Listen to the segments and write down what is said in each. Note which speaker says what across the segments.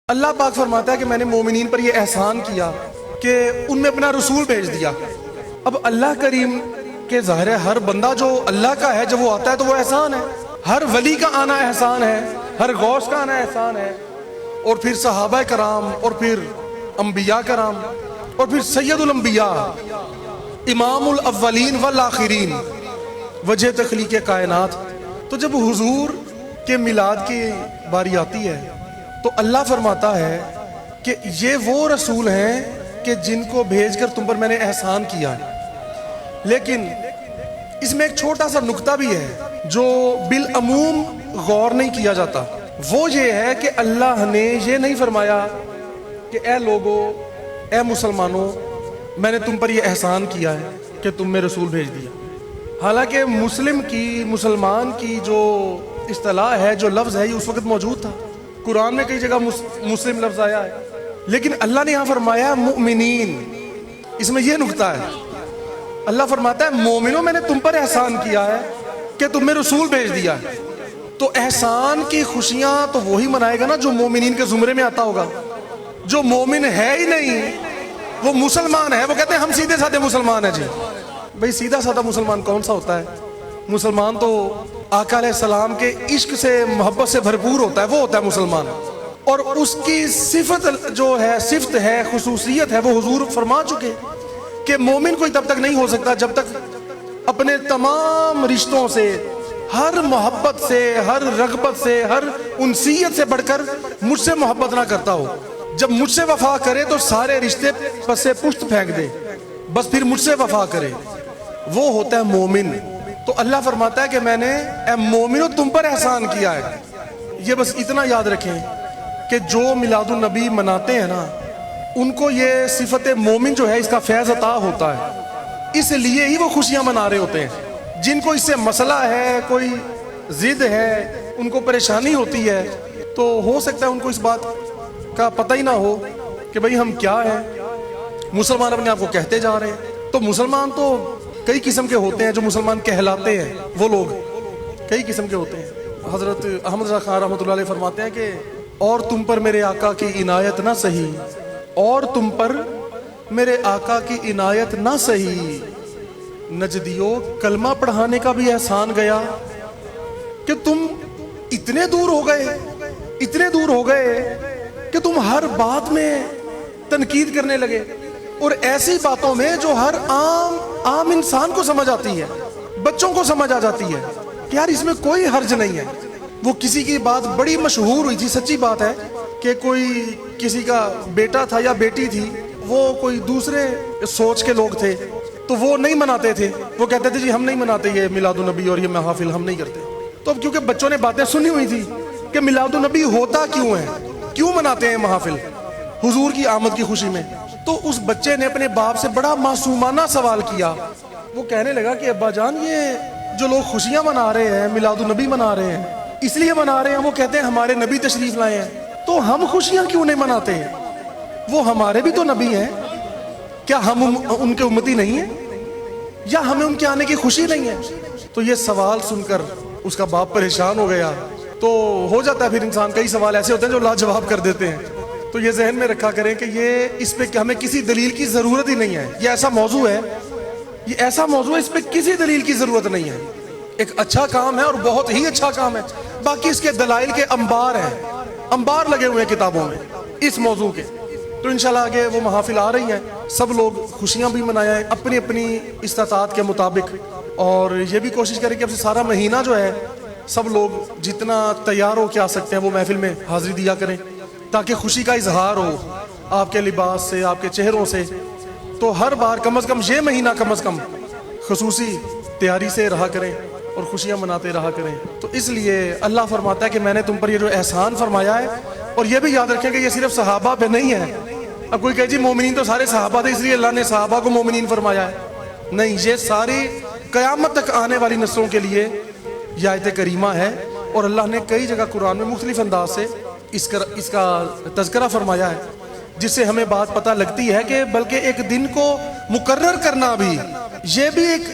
Speaker 1: اللہ پاک فرماتا ہے کہ میں نے مومنین پر یہ احسان کیا کہ ان میں اپنا رسول بھیج دیا۔ اب اللہ کریم کے ظاہر ہے ہر بندہ جو اللہ کا ہے جب وہ آتا ہے تو وہ احسان ہے، ہر ولی کا آنا احسان ہے، ہر غوث کا آنا احسان ہے، اور پھر صحابہ کرام، اور پھر انبیاء کرام، اور پھر سید الانبیاء، امام الاولین والآخرین، وجہ تخلیق کائنات۔ تو جب حضور کے میلاد کی باری آتی ہے تو اللہ فرماتا ہے کہ یہ وہ رسول ہیں کہ جن کو بھیج کر تم پر میں نے احسان کیا ہے۔ لیکن اس میں ایک چھوٹا سا نکتہ بھی ہے جو بالعموم غور نہیں کیا جاتا، وہ یہ ہے کہ اللہ نے یہ نہیں فرمایا کہ اے لوگو، اے مسلمانوں، میں نے تم پر یہ احسان کیا ہے کہ تم میں رسول بھیج دیا۔ حالانکہ مسلمان کی جو اصطلاح ہے، جو لفظ ہے، یہ اس وقت موجود تھا، قرآن میں کئی جگہ مسلم لفظ آیا ہے، لیکن اللہ نے یہاں فرمایا مؤمنین۔ اس میں یہ نکتہ ہے، اللہ فرماتا ہے مومنوں، میں نے تم پر احسان کیا ہے کہ تم میں رسول بھیج دیا ہے۔ تو احسان کی خوشیاں تو وہی منائے گا نا جو مومنین کے زمرے میں آتا ہوگا۔ جو مومن ہے ہی نہیں وہ مسلمان ہے، وہ کہتے ہیں ہم سیدھے سادھے مسلمان ہیں۔ جی بھئی سیدھا سادھا مسلمان کون سا ہوتا ہے؟ مسلمان تو آقا علیہ السلام کے عشق سے، محبت سے بھرپور ہوتا ہے، وہ ہوتا ہے مسلمان۔ اور اس کی صفت جو ہے، صفت ہے، خصوصیت ہے، وہ حضور فرما چکے کہ مومن کوئی تب تک نہیں ہو سکتا جب تک اپنے تمام رشتوں سے، ہر محبت سے، ہر رغبت سے، ہر انسیت سے بڑھ کر مجھ سے محبت نہ کرتا ہو۔ جب مجھ سے وفا کرے تو سارے رشتے پس سے پشت پھینک دے، بس پھر مجھ سے وفا کرے، وہ ہوتا ہے مومن۔ تو اللہ فرماتا ہے کہ میں نے اے مومنو تم پر احسان کیا ہے۔ یہ بس اتنا یاد رکھیں کہ جو میلاد النبی مناتے ہیں نا، ان کو یہ صفت مومن جو ہے اس کا فیض عطا ہوتا ہے، اس لیے ہی وہ خوشیاں منا رہے ہوتے ہیں۔ جن کو اس سے مسئلہ ہے، کوئی ضد ہے، ان کو پریشانی ہوتی ہے، تو ہو سکتا ہے ان کو اس بات کا پتہ ہی نہ ہو کہ بھئی ہم کیا ہیں۔ مسلمان اپنے آپ کو کہتے جا رہے ہیں، تو مسلمان تو کئی قسم کے ہوتے ہیں، جو مسلمان کہلاتے ہیں وہ لوگ کئی قسم کے ہوتے ہیں۔ حضرت احمد رضا خان رحمۃ اللہ علیہ فرماتے ہیں کہ اور تم پر میرے آقا کی عنایت نہ سہی، اور تم پر میرے آقا کی عنایت نہ سہی، نجدیو کلمہ پڑھانے کا بھی احسان گیا کہ تم اتنے دور ہو گئے، اتنے دور ہو گئے کہ تم ہر بات میں تنقید کرنے لگے، اور ایسی باتوں میں جو ہر عام انسان کو سمجھ آتی ہے، بچوں کو سمجھ آ جاتی ہے کہ یار اس میں کوئی حرج نہیں ہے۔ وہ کسی کی بات بڑی مشہور ہوئی تھی، سچی بات ہے، کہ کوئی کسی کا بیٹا تھا یا بیٹی تھی، وہ کوئی دوسرے سوچ کے لوگ تھے، تو وہ نہیں مناتے تھے، وہ کہتے تھے جی ہم نہیں مناتے یہ میلاد النبی اور یہ محافل ہم نہیں کرتے۔ تو اب کیونکہ بچوں نے باتیں سنی ہوئی تھی کہ میلاد النبی ہوتا کیوں ہے، کیوں مناتے ہیں محافل حضور کی آمد کی خوشی میں، تو اس بچے نے اپنے باپ سے بڑا معصومانہ سوال کیا۔ وہ کہنے لگا کہ ابا جان، یہ جو لوگ خوشیاں منا رہے ہیں، میلاد النبی منا رہے ہیں، اس لیے منا رہے ہیں، وہ کہتے ہیں ہمارے نبی تشریف لائے ہیں، تو ہم خوشیاں کیوں نہیں مناتے ہیں؟ وہ ہمارے بھی تو نبی ہیں، کیا ہم ان کے امتی نہیں ہیں، یا ہمیں ان کے آنے کی خوشی نہیں ہے؟ تو یہ سوال سن کر اس کا باپ پریشان ہو گیا۔ تو ہو جاتا ہے پھر انسان، کئی سوال ایسے ہوتے ہیں جو لاجواب کر دیتے ہیں۔ تو یہ ذہن میں رکھا کریں کہ یہ اس پہ ہمیں کسی دلیل کی ضرورت ہی نہیں ہے۔ یہ ایسا موضوع ہے، یہ ایسا موضوع ہے، اس پہ کسی دلیل کی ضرورت نہیں ہے۔ ایک اچھا کام ہے اور بہت ہی اچھا کام ہے، باقی اس کے دلائل کے انبار ہیں، انبار لگے ہوئے ہیں کتابوں میں اس موضوع کے۔ تو انشاءاللہ آگے وہ محافل آ رہی ہیں، سب لوگ خوشیاں بھی منائیں اپنی اپنی استطاعت کے مطابق، اور یہ بھی کوشش کریں کہ اب سے سارا مہینہ جو ہے سب لوگ جتنا تیار ہو کے آ سکتے ہیں وہ محفل میں حاضری دیا کریں، تاکہ خوشی کا اظہار ہو آپ کے لباس سے، آپ کے چہروں سے۔ تو ہر بار کم از کم یہ مہینہ کم از کم خصوصی تیاری سے رہا کریں اور خوشیاں مناتے رہا کریں۔ تو اس لیے اللہ فرماتا ہے کہ میں نے تم پر یہ جو احسان فرمایا ہے، اور یہ بھی یاد رکھیں کہ یہ صرف صحابہ پہ نہیں ہے۔ اب کوئی کہے جی مومنین تو سارے صحابہ تھے اس لیے اللہ نے صحابہ کو مومنین فرمایا ہے، نہیں، یہ ساری قیامت تک آنے والی نسلوں کے لیے یہ آیت کریمہ ہے، اور اللہ نے کئی جگہ قرآن میں مختلف انداز سے اس کا تذکرہ فرمایا ہے، جس سے ہمیں بات پتہ لگتی ہے کہ بلکہ ایک دن کو مقرر کرنا بھی، یہ بھی ایک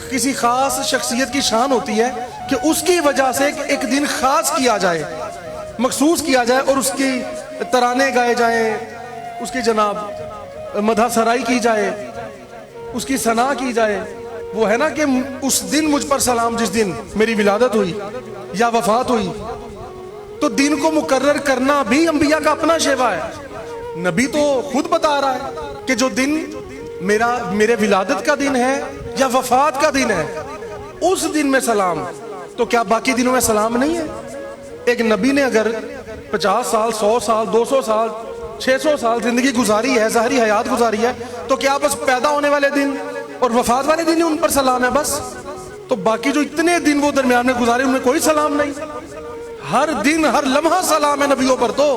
Speaker 1: کسی خاص شخصیت کی شان ہوتی ہے کہ اس کی وجہ سے ایک دن خاص کیا جائے، مخصوص کیا جائے، اور اس کی ترانے گائے جائیں، اس کی جناب مدح سرائی کی جائے، اس کی ثنا کی جائے. وہ ہے نا کہ اس دن مجھ پر سلام، جس دن میری ولادت ہوئی یا وفات ہوئی. تو دن کو مقرر کرنا بھی انبیاء کا اپنا شیوا ہے. نبی تو خود بتا رہا ہے کہ جو دن میرے ولادت کا دن ہے یا وفات کا دن ہے، اس دن میں سلام. تو کیا باقی دنوں میں سلام نہیں ہے؟ ایک نبی نے اگر 50 سال 100 سال 200 سال 600 سال زندگی گزاری ہے، ظاہری حیات گزاری ہے، تو کیا بس پیدا ہونے والے دن اور وفات والے دن ہی ان پر سلام ہے بس؟ تو باقی جو اتنے دن وہ درمیان میں گزارے ان میں کوئی سلام نہیں. ہر دن ہر لمحہ سلام ہے نبیوں پر. تو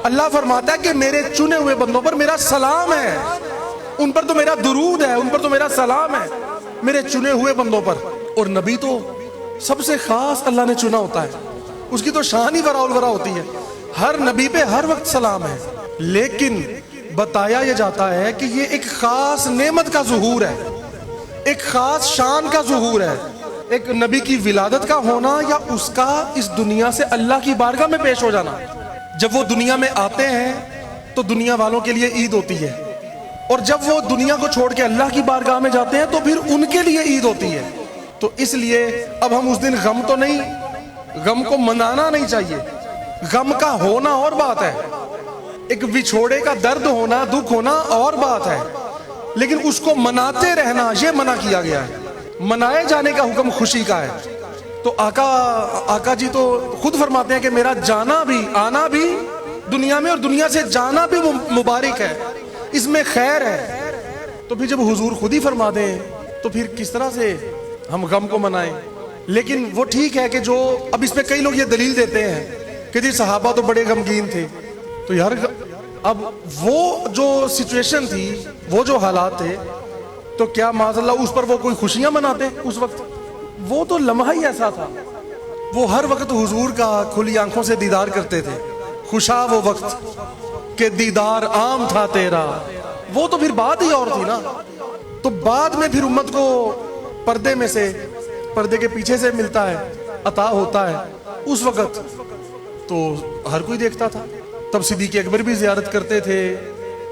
Speaker 1: اللہ فرماتا ہے کہ میرے چنے ہوئے بندوں پر میرا سلام ہے، ان پر تو میرا درود ہے، ان پر تو میرا سلام ہے، میرے چنے ہوئے بندوں پر. اور نبی تو سب سے خاص اللہ نے چنا ہوتا ہے، اس کی تو شان ہی وراء الورا ہوتی ہے. ہر نبی پہ ہر وقت سلام ہے. لیکن بتایا یہ جاتا ہے کہ یہ ایک خاص نعمت کا ظہور ہے، ایک خاص شان کا ظہور ہے. ایک نبی کی ولادت کا ہونا یا اس کا اس دنیا سے اللہ کی بارگاہ میں پیش ہو جانا. جب وہ دنیا میں آتے ہیں تو دنیا والوں کے لیے عید ہوتی ہے، اور جب وہ دنیا کو چھوڑ کے اللہ کی بارگاہ میں جاتے ہیں تو پھر ان کے لیے عید ہوتی ہے. تو اس لیے اب ہم اس دن غم تو نہیں، غم کو منانا نہیں چاہیے. غم کا ہونا اور بات ہے، ایک بچھوڑے کا درد ہونا، دکھ ہونا اور بات ہے، لیکن اس کو مناتے رہنا یہ منع کیا گیا ہے. منائے جانے کا حکم خوشی کا ہے. تو آقا جی تو خود فرماتے ہیں کہ میرا جانا بھی آنا بھی دنیا میں اور دنیا سے جانا بھی مبارک ہے، اس میں خیر ہے. تو پھر جب حضور خود ہی فرما دیں تو پھر کس طرح سے ہم غم کو منائیں؟ لیکن وہ ٹھیک ہے کہ جو اب اس پہ کئی لوگ یہ دلیل دیتے ہیں کہ جی صحابہ تو بڑے غمگین تھے. تو یار اب وہ جو سچویشن تھی، وہ جو حالات تھے، تو کیا معاذ اللہ اس پر وہ کوئی خوشیاں مناتے اس وقت؟ وہ تو لمحہ ہی ایسا تھا. وہ ہر وقت حضور کا کھلی آنکھوں سے دیدار کرتے تھے. خوشا وہ وقت کہ دیدار عام تھا تیرا. وہ تو پھر بات ہی اور تھی نا. تو بعد میں پھر امت کو پردے میں سے، پردے کے پیچھے سے ملتا ہے، عطا ہوتا ہے. اس وقت تو ہر کوئی دیکھتا تھا. تب صدیق اکبر بھی زیارت کرتے تھے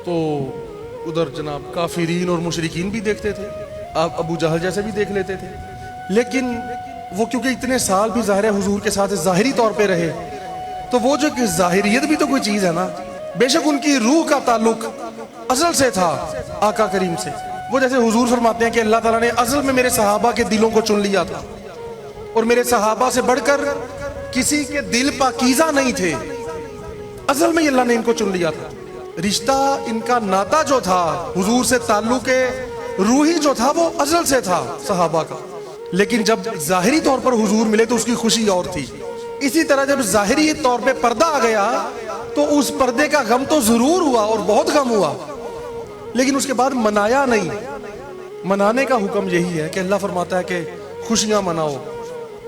Speaker 1: تو ادھر جناب کافرین اور مشرکین بھی دیکھتے تھے، آپ ابو جہل جیسے بھی دیکھ لیتے تھے. لیکن وہ کیونکہ اتنے سال بھی ظاہر حضور کے ساتھ ظاہری طور پہ رہے، تو وہ جو کہ ظاہریت بھی تو کوئی چیز ہے نا. بے شک ان کی روح کا تعلق ازل سے تھا آقا کریم سے. وہ جیسے حضور فرماتے ہیں کہ اللہ تعالیٰ نے ازل میں میرے صحابہ کے دلوں کو چن لیا تھا، اور میرے صحابہ سے بڑھ کر کسی کے دل پاکیزہ نہیں تھے. ازل میں اللہ نے ان کو چن لیا تھا. رشتہ ان کا ناتا جو تھا حضور سے، تعلق روحی جو تھا وہ ازل سے تھا صحابہ کا. لیکن جب ظاہری طور پر حضور ملے تو اس کی خوشی اور تھی. اسی طرح جب ظاہری طور پہ پردہ آ گیا تو اس پردے کا غم تو ضرور ہوا اور بہت غم ہوا، لیکن اس کے بعد منایا نہیں. منانے کا حکم یہی ہے کہ اللہ فرماتا ہے کہ خوشیاں مناؤ.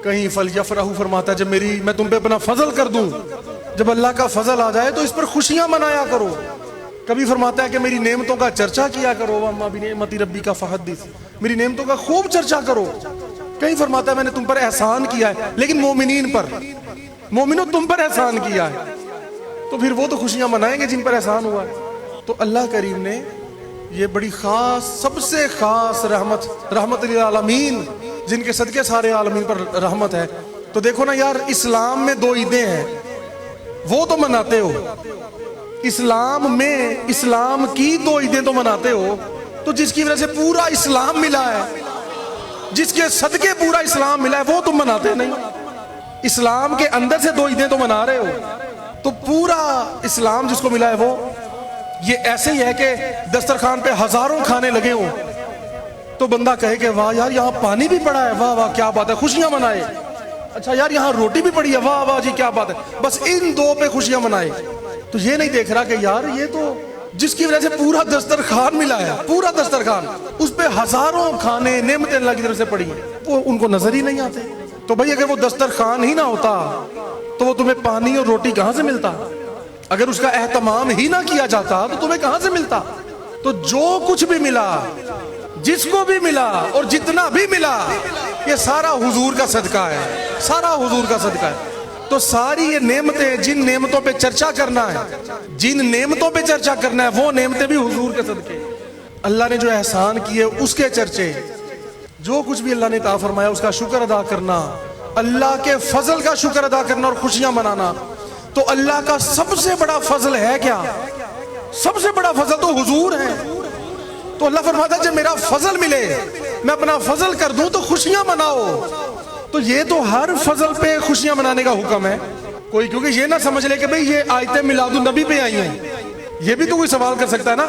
Speaker 1: کہیں فَلْيَفْرَحُوا فرماتا ہے جب میں تم پہ اپنا فضل کر دوں، جب اللہ کا فضل آ جائے تو اس پر خوشیاں منایا کرو. کبھی فرماتا ہے کہ میری نعمتوں کا چرچا کیا کرو، وَأَمَّا بِنِعْمَتِ رَبِّكَ فَحَدِّثْ، میری نعمتوں کا خوب چرچا کرو. کہیں فرماتا ہے میں نے تم پر احسان کیا ہے، لیکن مومنین پر، مومنوں تم پر احسان کیا ہے. تو پھر وہ تو خوشیاں منائیں گے جن پر احسان ہوا ہے. تو اللہ کریم نے یہ بڑی خاص، سب سے خاص رحمت للعالمین، جن کے صدقے سارے عالمین پر رحمت ہے. تو دیکھو نا یار، اسلام میں 2 عیدیں ہیں، وہ تو مناتے ہو. اسلام میں اسلام کی 2 عیدیں تو مناتے ہو. تو جس کی وجہ سے پورا اسلام ملا ہے، جس کے صدقے پورا اسلام ملا ہے، وہ تم مناتے نہیں. اسلام کے اندر سے 2 عیدیں تو منا رہے ہو، تو پورا اسلام جس کو ملا ہے وہ یہ ایسے ہی ہے کہ دسترخوان پہ ہزاروں کھانے لگے ہوں تو بندہ کہے کہ واہ یار یہاں پانی بھی پڑا ہے، واہ واہ کیا بات ہے، خوشیاں منائے. اچھا یار یہاں روٹی بھی پڑی ہے، واہ واہ جی کیا بات ہے، بس ان 2 پہ خوشیاں منائے. تو یہ نہیں دیکھ رہا کہ یار یہ تو جس کی وجہ سے پورا دسترخوان ملا ہے، پورا دسترخوان، اس پہ ہزاروں کھانے نعمتیں اللہ کی طرف سے پڑی ہیں، وہ ان کو نظر ہی نہیں آتے. تو بھائی اگر وہ دسترخوان ہی نہ ہوتا تو وہ تمہیں پانی اور روٹی کہاں سے ملتا؟ اگر اس کا اہتمام ہی نہ کیا جاتا تو تمہیں کہاں سے ملتا؟ تو جو کچھ بھی ملا، جس کو بھی ملا اور جتنا بھی ملا، یہ سارا حضور کا صدقہ ہے، سارا حضور کا صدقہ ہے. تو ساری یہ نعمتیں، جن نعمتوں پہ چرچا کرنا ہے، جن نعمتوں پہ چرچا کرنا ہے، وہ نعمتیں بھی حضور کے صدقے، اللہ نے جو احسان کیے اس کے چرچے، جو کچھ بھی اللہ نے عطا فرمایا اس کا شکر ادا کرنا، اللہ کے فضل کا شکر ادا کرنا اور خوشیاں منانا۔ تو اللہ کا سب سے بڑا فضل ہے کیا؟ سب سے بڑا فضل تو حضور ہے۔ تو اللہ فرماتا ہے جب میرا فضل ملے، میں اپنا فضل کر دوں تو خوشیاں مناؤ۔ تو یہ تو ہر فضل پہ خوشیاں منانے کا حکم ہے۔ کوئی کیونکہ یہ نہ سمجھ لے کہ بھئی یہ آیتیں میلاد النبی پہ آئی ہیں، یہ بھی تو کوئی سوال کر سکتا ہے نا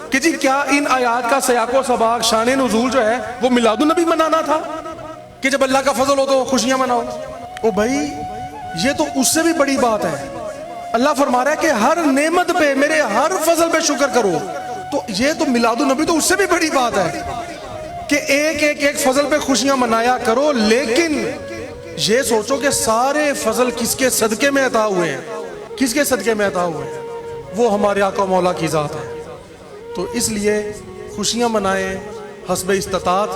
Speaker 1: کہ جی کیا ان آیات کا سیاق و سباق، شان نزول جو ہے وہ میلاد النبی منانا تھا کہ جب اللہ کا فضل ہو تو خوشیاں مناؤ؟ او بھائی یہ تو اس سے بھی بڑی بات ہے۔ اللہ فرما رہا ہے کہ ہر نعمت پہ، میرے ہر فضل پہ شکر کرو۔ تو یہ تو میلاد النبی تو اس سے بھی بڑی بات ہے کہ ایک فضل پہ خوشیاں منایا کرو، لیکن یہ سوچو کہ سارے فضل کس کے صدقے میں عطا ہوئے ہیں؟ کس کے صدقے میں عطا ہوئے ہیں؟ وہ ہمارے آقا مولا کی ذات ہے۔ تو اس لیے خوشیاں منائیں حسب استطاعت،